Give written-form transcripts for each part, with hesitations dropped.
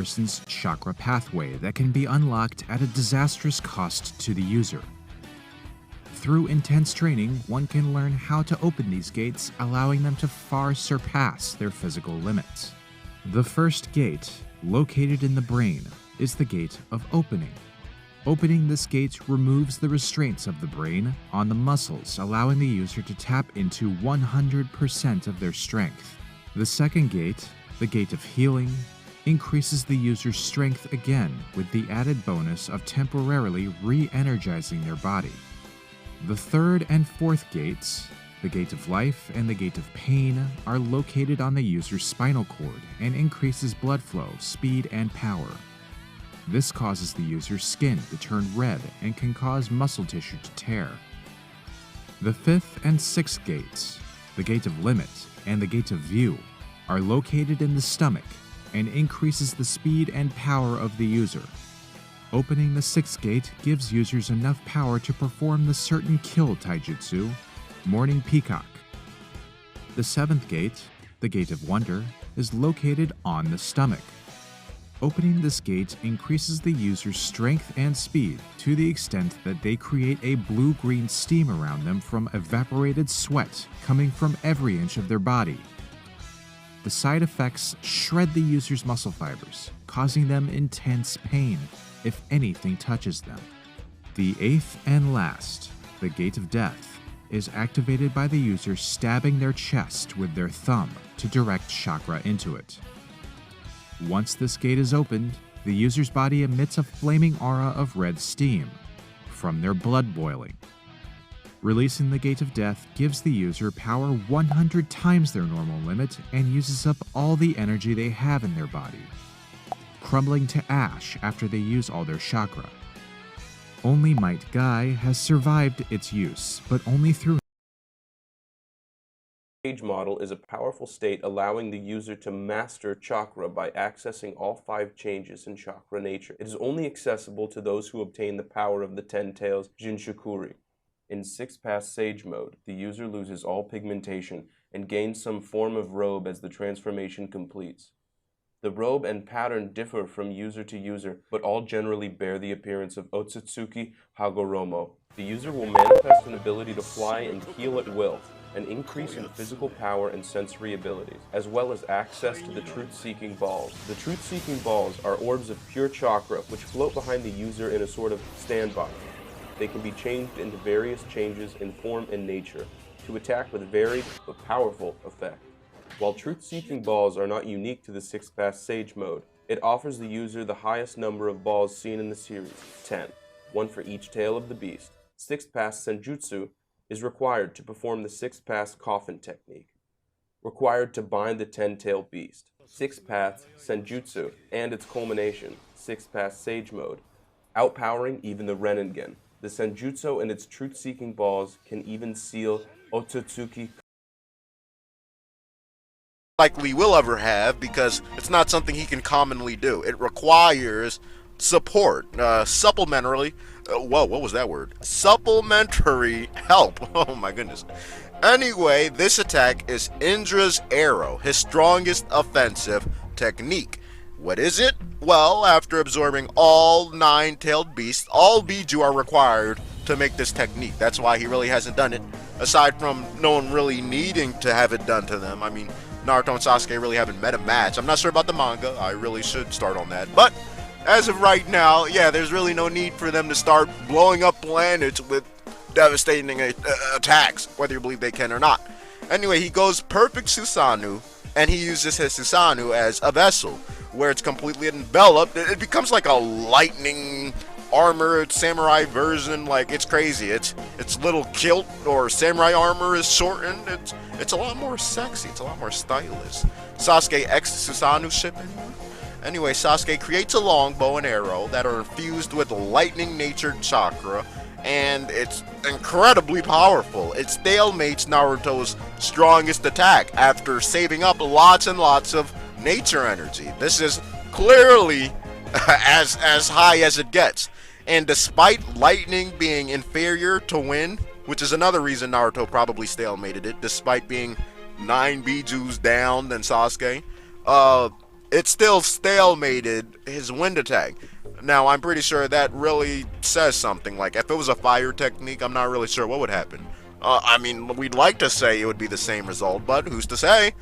person's chakra pathway that can be unlocked at a disastrous cost to the user. Through intense training, one can learn how to open these gates, allowing them to far surpass their physical limits. The first gate, located in the brain, is the gate of opening. Opening this gate removes the restraints of the brain on the muscles, allowing the user to tap into 100% of their strength. The second gate, the gate of healing, increases the user's strength again with the added bonus of temporarily re-energizing their body. The third and fourth gates, the gate of life and the gate of pain, are located on the user's spinal cord and increases blood flow, speed, and power. This causes the user's skin to turn red and can cause muscle tissue to tear. The fifth and sixth gates, the gate of limit and the gate of view, are located in the stomach and increases the speed and power of the user. Opening the sixth gate gives users enough power to perform the certain kill taijutsu, Morning Peacock. The seventh gate, the gate of wonder, is located on the stomach. Opening this gate increases the user's strength and speed to the extent that they create a blue-green steam around them from evaporated sweat coming from every inch of their body. The side effects shred the user's muscle fibers, causing them intense pain if anything touches them. The eighth and last, the gate of death, is activated by the user stabbing their chest with their thumb to direct chakra into it. Once this gate is opened, the user's body emits a flaming aura of red steam from their blood boiling. Releasing the gate of death gives the user power 100 times their normal limit and uses up all the energy they have in their body, crumbling to ash after they use all their chakra. Only Might Guy has survived its use, but only through Stage model is a powerful state allowing the user to master chakra by accessing all 5 changes in chakra nature. It is only accessible to those who obtain the power of the 10 tails Jinchukuri. In 6-pass Sage mode, the user loses all pigmentation and gains some form of robe as the transformation completes. The robe and pattern differ from user to user, but all generally bear the appearance of Otsutsuki Hagoromo. The user will manifest an ability to fly and heal at will, an increase in physical power and sensory abilities, as well as access to the truth-seeking balls. The truth-seeking balls are orbs of pure chakra which float behind the user in a sort of standby. They can be changed into various changes in form and nature to attack with varied but powerful effect. While truth-seeking balls are not unique to the 6-pass Sage mode, it offers the user the highest number of balls seen in the series, 10, one for each tail of the beast. 6th-pass Senjutsu is required to perform the 6th-pass Coffin technique, required to bind the 10-tailed beast. 6th-pass Senjutsu and its culmination, 6th-pass Sage mode, outpowering even the Renningen. The Senjutsu and its truth-seeking balls can even seal Otsutsuki likely will ever have, because it's not something he can commonly do. It requires support, supplementary, whoa, what was that word? Supplementary help. Oh my goodness. Anyway, this attack is Indra's arrow, his strongest offensive technique. What is it? Well, after absorbing all 9-tailed beasts, all Biju are required to make this technique. That's why he really hasn't done it, aside from no one really needing to have it done to them. I mean, Naruto and Sasuke really haven't met a match. I'm not sure about the manga. I really should start on that. But as of right now, yeah, there's really no need for them to start blowing up planets with devastating attacks, whether you believe they can or not. Anyway, he goes perfect Susanoo, and he uses his Susanoo as a vessel, where it's completely enveloped. It becomes like a lightning armor samurai version. Like, it's crazy. Its little kilt or samurai armor is shortened. It's a lot more sexy. It's a lot more stylish. Sasuke X Susanoo shipping. Anyway, Sasuke creates a long bow and arrow that are infused with lightning-natured chakra, and it's incredibly powerful. It stalemates Naruto's strongest attack after saving up lots and lots of nature energy. This is clearly as high as it gets. And despite lightning being inferior to wind, which is another reason Naruto probably stalemated it, despite being 9 Bijus down than Sasuke, it still stalemated his wind attack. Now, I'm pretty sure that really says something. Like, if it was a fire technique, I'm not really sure what would happen. I mean, we'd like to say it would be the same result, but who's to say?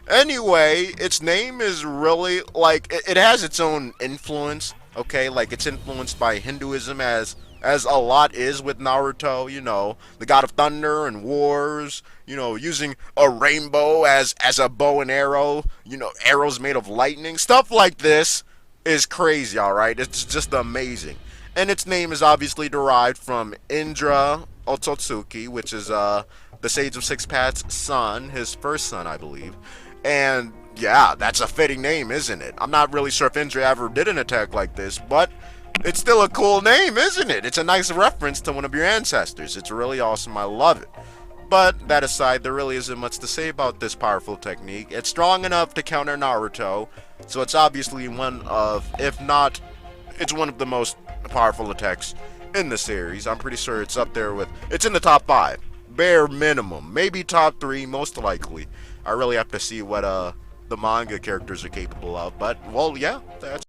Anyway, its name is really, like, it has its own influence, okay? Like, it's influenced by Hinduism as a lot is with Naruto, you know, the god of thunder and wars, you know, using a rainbow as a bow and arrow, you know, arrows made of lightning. Stuff like this is crazy, alright? It's just amazing. And its name is obviously derived from Indra Otsutsuki, which is the Sage of Six Paths' son, his first son, I believe. And yeah, that's a fitting name, isn't it? I'm not really sure if Indra ever did an attack like this, but it's still a cool name, isn't it? It's a nice reference to one of your ancestors. It's really awesome. I love it. But that aside, there really isn't much to say about this powerful technique. It's strong enough to counter Naruto, so it's obviously one of, if not, it's one of the most powerful attacks in the series. I'm pretty sure it's up there with, it's in the top 5. Bare minimum. Maybe top 3, most likely. I really have to see what the manga characters are capable of, but, well, yeah, that's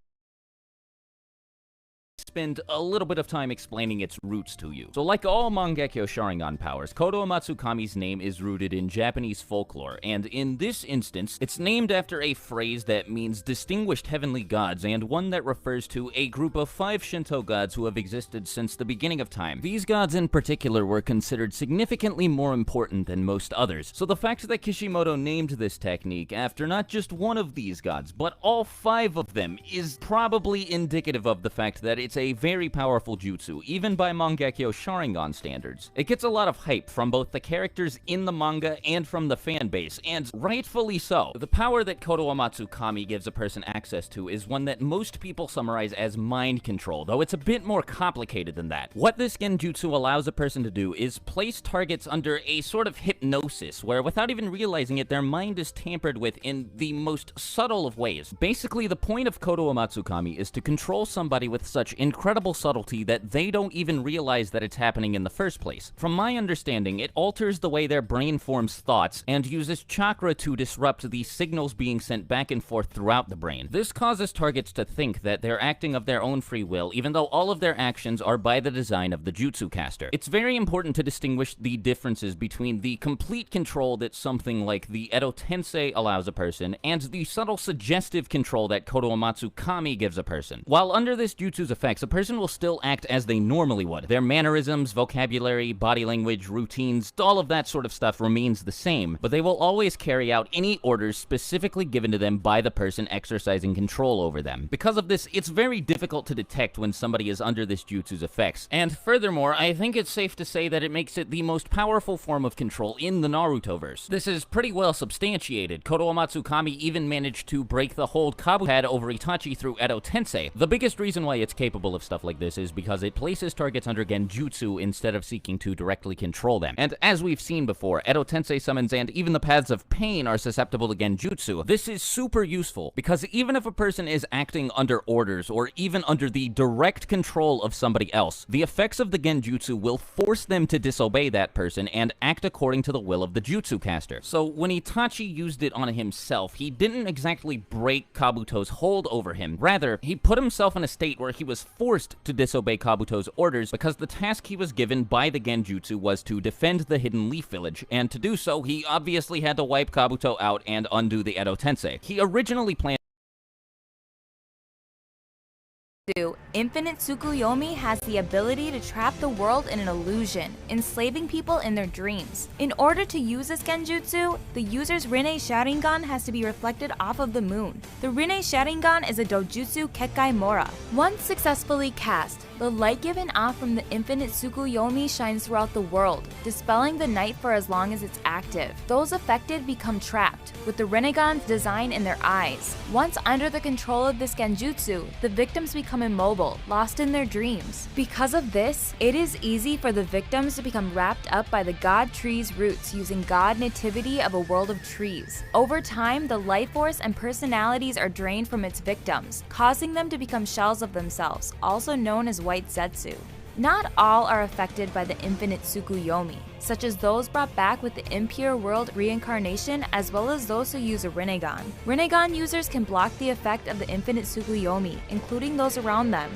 spend a little bit of time explaining its roots to you. So like all Mangekyo Sharingan powers, Kodo Matsukami's name is rooted in Japanese folklore, and in this instance, it's named after a phrase that means distinguished heavenly gods, and one that refers to a group of 5 Shinto gods who have existed since the beginning of time. These gods in particular were considered significantly more important than most others, so the fact that Kishimoto named this technique after not just one of these gods, but all 5 of them, is probably indicative of the fact that it's a very powerful jutsu, even by Mangekyo Sharingan standards. It gets a lot of hype from both the characters in the manga and from the fan base, and rightfully so. The power that Kodo Matsukami gives a person access to is one that most people summarize as mind control, though it's a bit more complicated than that. What this genjutsu allows a person to do is place targets under a sort of hypnosis, where without even realizing it, their mind is tampered with in the most subtle of ways. Basically, the point of Kodo Matsukami is to control somebody with such incredible subtlety that they don't even realize that it's happening in the first place. From my understanding, it alters the way their brain forms thoughts and uses chakra to disrupt the signals being sent back and forth throughout the brain. This causes targets to think that they're acting of their own free will, even though all of their actions are by the design of the jutsu caster. It's very important to distinguish the differences between the complete control that something like the Edo Tensei allows a person, and the subtle suggestive control that Kodo Matsukami gives a person. While under this jutsu's effects, a person will still act as they normally would. Their mannerisms, vocabulary, body language, routines, all of that sort of stuff remains the same, but they will always carry out any orders specifically given to them by the person exercising control over them. Because of this, it's very difficult to detect when somebody is under this jutsu's effects, and furthermore, I think it's safe to say that it makes it the most powerful form of control in the Naruto-verse. This is pretty well substantiated. Kodo Matsukami even managed to break the hold Kabuto had over Itachi through Edo Tensei. The biggest reason why it's capable of stuff like this is because it places targets under genjutsu instead of seeking to directly control them. And as we've seen before, Edo Tensei summons and even the paths of pain are susceptible to genjutsu. This is super useful, because even if a person is acting under orders, or even under the direct control of somebody else, the effects of the genjutsu will force them to disobey that person and act according to the will of the jutsu caster. So when Itachi used it on himself, he didn't exactly break Kabuto's hold over him. Rather, he put himself in a state where he was forced to disobey Kabuto's orders because the task he was given by the genjutsu was to defend the Hidden Leaf Village, and to do so, he obviously had to wipe Kabuto out and undo the Edo Tensei. He originally planned Infinite Tsukuyomi has the ability to trap the world in an illusion, enslaving people in their dreams. In order to use this genjutsu, the user's Rinne Sharingan has to be reflected off of the moon. The Rinne Sharingan is a dojutsu Kekkai Mora. Once successfully cast, the light given off from the Infinite Tsukuyomi shines throughout the world, dispelling the night for as long as it's active. Those affected become trapped, with the Rinnegan's design in their eyes. Once under the control of this genjutsu, the victims become immobile, lost in their dreams. Because of this, it is easy for the victims to become wrapped up by the god tree's roots using god nativity of a world of trees. Over time, the life force and personalities are drained from its victims, causing them to become shells of themselves, also known as white zetsu. Not all are affected by the infinite Tsukuyomi, such as those brought back with the Impure World reincarnation as well as those who use a Rinnegan. Rinnegan users can block the effect of the infinite Tsukuyomi, including those around them.